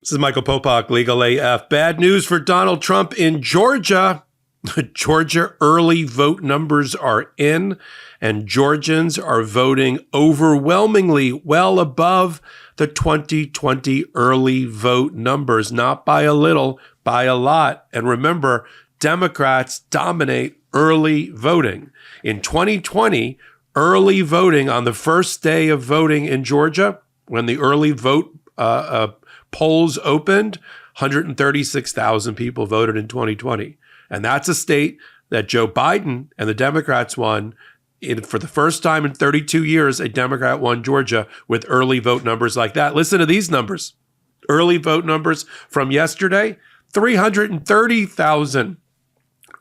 This is Michael Popok, Legal AF. Bad news for Donald Trump in Georgia. Georgia early vote numbers are in, and Georgians are voting overwhelmingly well above the 2020 early vote numbers, not by a little, by a lot. And remember, Democrats dominate early voting. In 2020, early voting on the first day of voting in Georgia, when the early vote polls opened, 136,000 people voted in 2020. And that's a state that Joe Biden and the Democrats won. For the first time in 32 years, a Democrat won Georgia with early vote numbers like that. Listen to these numbers. Early vote numbers from yesterday, 330,000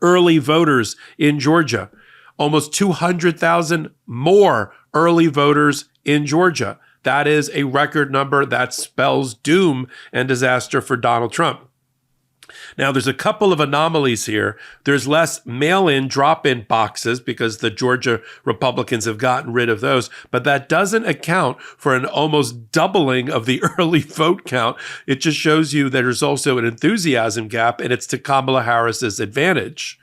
early voters in Georgia. Almost 200,000 more early voters in Georgia. That is a record number that spells doom and disaster for Donald Trump. Now, there's a couple of anomalies here. There's less mail-in, drop-in boxes because the Georgia Republicans have gotten rid of those, but that doesn't account for an almost doubling of the early vote count. It just shows you that there's also an enthusiasm gap, and it's to Kamala Harris's advantage.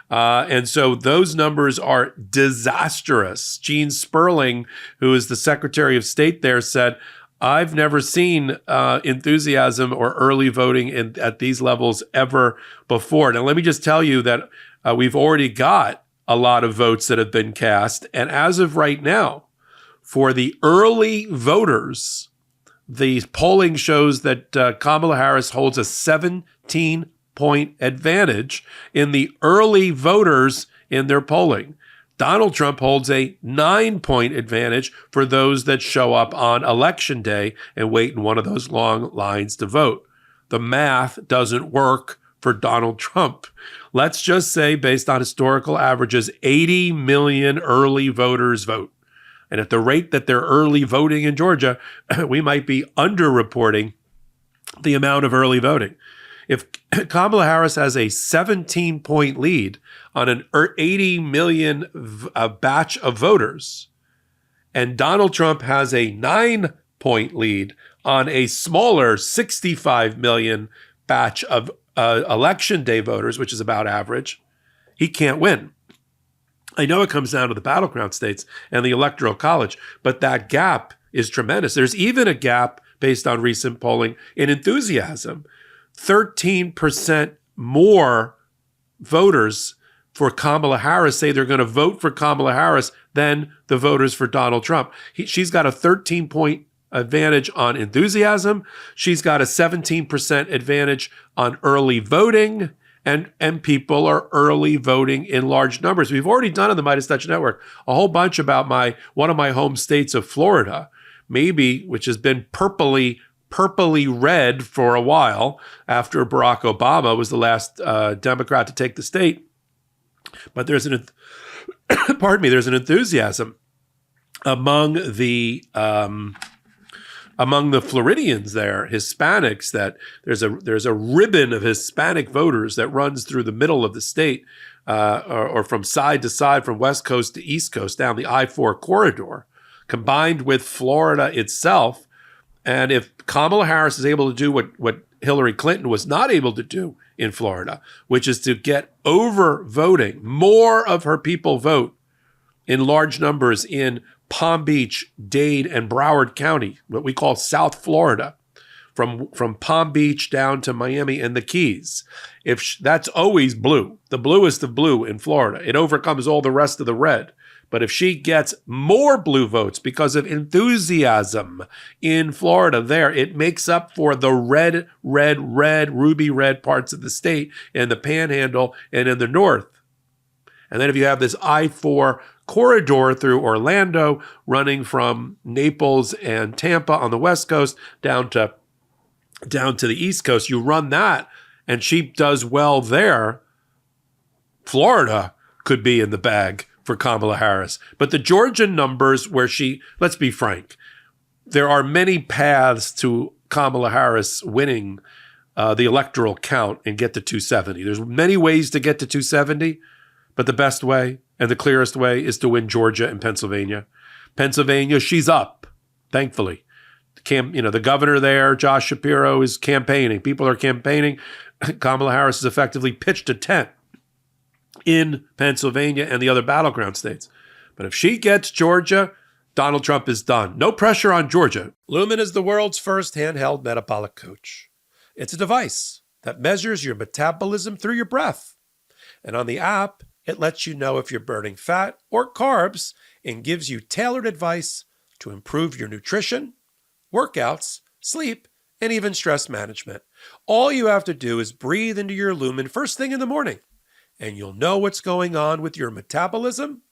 And so those numbers are disastrous. Gene Sperling, who is the Secretary of State there, said, I've never seen enthusiasm or early voting at these levels ever before. Now, let me just tell you that we've already got a lot of votes that have been cast. And as of right now, for the early voters, the polling shows that Kamala Harris holds a 17-point advantage in the early voters in their polling. Donald Trump holds a 9-point advantage for those that show up on election day and wait in one of those long lines to vote. The math doesn't work for Donald Trump. Let's just say, based on historical averages, 80 million early voters vote. And at the rate that they're early voting in Georgia, we might be underreporting the amount of early voting. If Kamala Harris has a 17-point lead on an 80 million batch of voters, and Donald Trump has a 9-point lead on a smaller 65 million batch of election day voters, which is about average, he can't win. I know it comes down to the battleground states and the Electoral College, but that gap is tremendous. There's even a gap based on recent polling in enthusiasm. 13% more voters for Kamala Harris say they're going to vote for Kamala Harris than the voters for Donald Trump. She's got a 13-point advantage on enthusiasm. She's got a 17% advantage on early voting, and people are early voting in large numbers. We've already done on the MeidasTouch Network a whole bunch about one of my home states of Florida, which has been purpley red for a while after Barack Obama was the last Democrat to take the state. But there's an enthusiasm among the Floridians there, Hispanics, that there's a ribbon of Hispanic voters that runs through the middle of the state, or from side to side, from West Coast to East Coast, down the I-4 corridor, combined with Florida itself. And if Kamala Harris is able to do what Hillary Clinton was not able to do in Florida, which is to get over voting, more of her people vote in large numbers in Palm Beach, Dade, and Broward County, what we call South Florida, from Palm Beach down to Miami and the Keys. That's always blue, the bluest of blue in Florida. It overcomes all the rest of the red. But if she gets more blue votes because of enthusiasm in Florida there, it makes up for the red, ruby red parts of the state in the Panhandle and in the north. And then if you have this I-4 corridor through Orlando, running from Naples and Tampa on the West Coast down to the East Coast, you run that, and she does well there, Florida could be in the bag for Kamala Harris. But the Georgia numbers let's be frank, there are many paths to Kamala Harris winning the electoral count and get to 270. There's many ways to get to 270, but the best way and the clearest way is to win Georgia and Pennsylvania. Pennsylvania, she's up, thankfully. The governor there, Josh Shapiro, is campaigning. People are campaigning. Kamala Harris has effectively pitched a tent in Pennsylvania and the other battleground states. But if she gets Georgia, Donald Trump is done. No pressure on Georgia. Lumen is the world's first handheld metabolic coach. It's a device that measures your metabolism through your breath. And on the app, it lets you know if you're burning fat or carbs and gives you tailored advice to improve your nutrition, workouts, sleep, and even stress management. All you have to do is breathe into your Lumen first thing in the morning, and you'll know what's going on with your metabolism,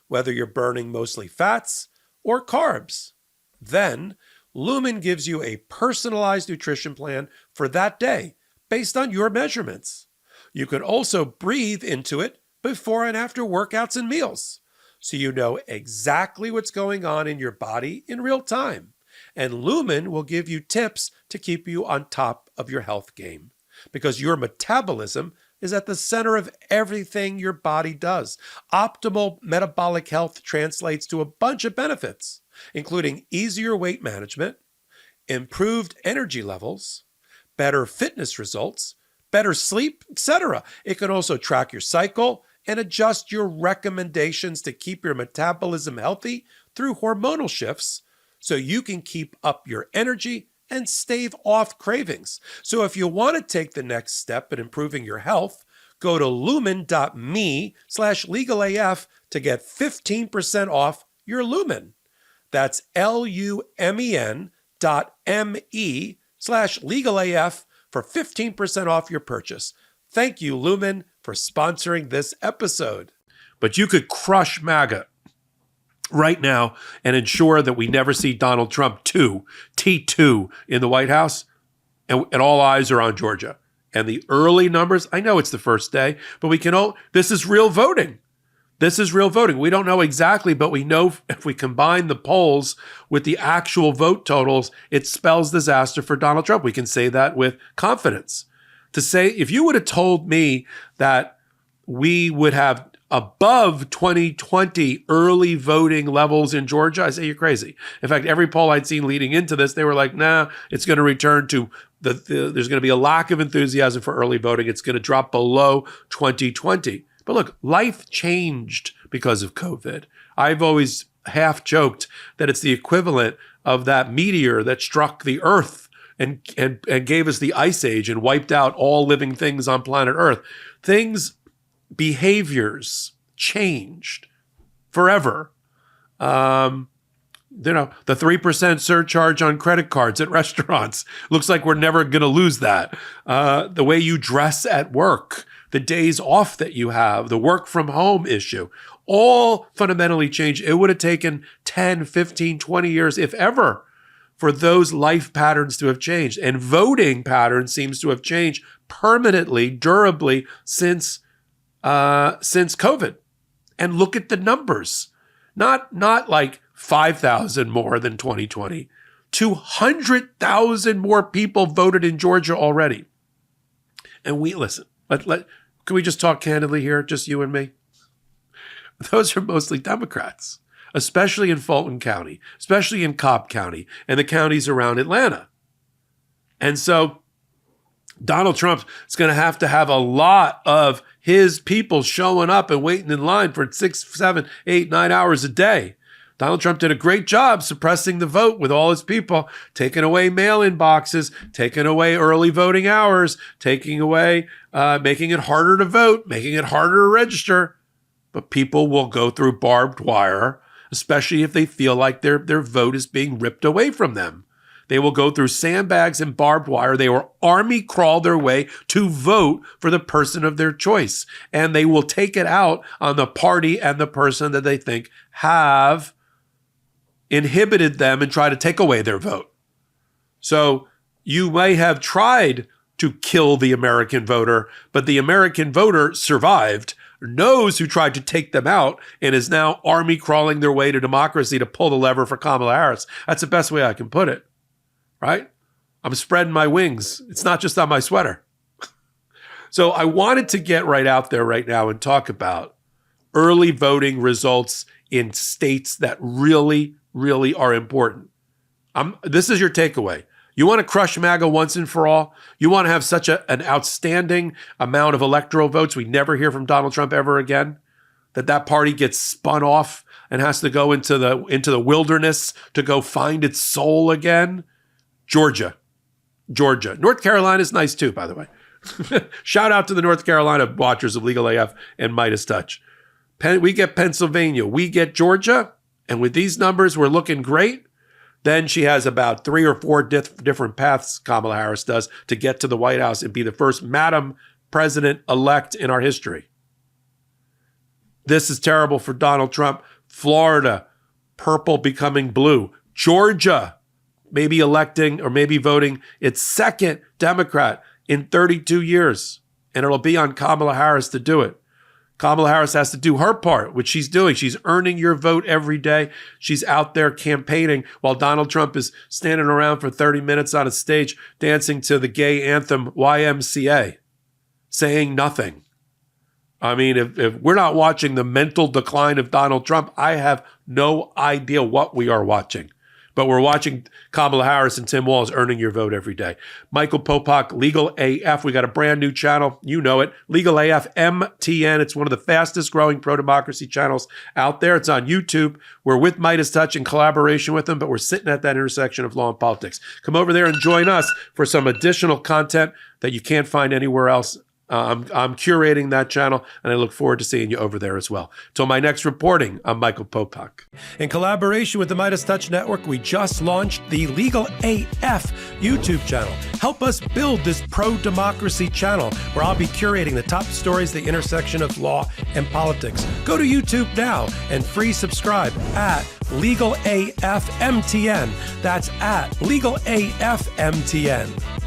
whether you're burning mostly fats or carbs. Then, Lumen gives you a personalized nutrition plan for that day based on your measurements. You can also breathe into it before and after workouts and meals, so you know exactly what's going on in your body in real time. And Lumen will give you tips to keep you on top of your health game, because your metabolism is at the center of everything your body does. Optimal metabolic health translates to a bunch of benefits, including easier weight management, improved energy levels, better fitness results, better sleep, etc. It can also track your cycle and adjust your recommendations to keep your metabolism healthy through hormonal shifts, so you can keep up your energy and stave off cravings. So if you want to take the next step in improving your health, go to lumen.me/legalaf to get 15% off your Lumen. That's LUMEN.me/legalaf for 15% off your purchase. Thank you, Lumen, for sponsoring this episode. But you could crush MAGA right now and ensure that we never see Donald Trump T2 in the White House, and all eyes are on Georgia. And the early numbers, I know it's the first day, but this is real voting. This is real voting. We don't know exactly, but we know if we combine the polls with the actual vote totals, it spells disaster for Donald Trump. We can say that with confidence. To say, if you would have told me that we would have above 2020 early voting levels in Georgia, I say you're crazy. In fact, every poll I'd seen leading into this, they were like, nah, it's going to return to there's going to be a lack of enthusiasm for early voting. It's going to drop below 2020. But look, life changed because of COVID. I've always half joked that it's the equivalent of that meteor that struck the Earth and gave us the Ice Age and wiped out all living things on planet Earth. Behaviors changed forever. The 3% surcharge on credit cards at restaurants. Looks like we're never going to lose that. The way you dress at work, the days off that you have, the work from home issue, all fundamentally changed. It would have taken 10, 15, 20 years, if ever, for those life patterns to have changed. And voting patterns seems to have changed permanently, durably since COVID. And look at the numbers. Not like 5,000 more than 2020. 200,000 more people voted in Georgia already. And listen, can we just talk candidly here, just you and me? Those are mostly Democrats, especially in Fulton County, especially in Cobb County, and the counties around Atlanta. And so Donald Trump is going to have a lot of his people showing up and waiting in line for 6, 7, 8, 9 hours a day. Donald Trump did a great job suppressing the vote with all his people, taking away mail-in boxes, taking away early voting hours, taking away, making it harder to vote, making it harder to register. But people will go through barbed wire, especially if they feel like their vote is being ripped away from them. They will go through sandbags and barbed wire. They will army crawl their way to vote for the person of their choice. And they will take it out on the party and the person that they think have inhibited them and try to take away their vote. So you may have tried to kill the American voter, but the American voter survived, knows who tried to take them out, and is now army crawling their way to democracy to pull the lever for Kamala Harris. That's the best way I can put it, right? I'm spreading my wings. It's not just on my sweater. So I wanted to get right out there right now and talk about early voting results in states that really, really are important. This is your takeaway. You want to crush MAGA once and for all? You want to have such an outstanding amount of electoral votes we never hear from Donald Trump ever again? That party gets spun off and has to go into the wilderness to go find its soul again? Georgia. North Carolina is nice too, by the way. Shout out to the North Carolina watchers of Legal AF and MeidasTouch. We get Pennsylvania. We get Georgia. And with these numbers, we're looking great. Then she has about 3 or 4 different paths, Kamala Harris does, to get to the White House and be the first Madam President-elect in our history. This is terrible for Donald Trump. Florida, purple becoming blue. Georgia, maybe electing or maybe voting its second Democrat in 32 years. And it'll be on Kamala Harris to do it. Kamala Harris has to do her part, which she's doing. She's earning your vote every day. She's out there campaigning while Donald Trump is standing around for 30 minutes on a stage dancing to the gay anthem YMCA, saying nothing. I mean, if we're not watching the mental decline of Donald Trump, I have no idea what we are watching. But we're watching Kamala Harris and Tim Walz earning your vote every day. Michael Popok, Legal AF. We got a brand new channel. You know it. Legal AF MTN. It's one of the fastest growing pro-democracy channels out there. It's on YouTube. We're with MeidasTouch in collaboration with them, but we're sitting at that intersection of law and politics. Come over there and join us for some additional content that you can't find anywhere else. I'm curating that channel, and I look forward to seeing you over there as well. Till my next reporting, I'm Michael Popok. In collaboration with the MeidasTouch Network, we just launched the Legal AF YouTube channel. Help us build this pro-democracy channel where I'll be curating the top stories, the intersection of law and politics. Go to YouTube now and free subscribe at Legal AF MTN. That's at Legal AF MTN.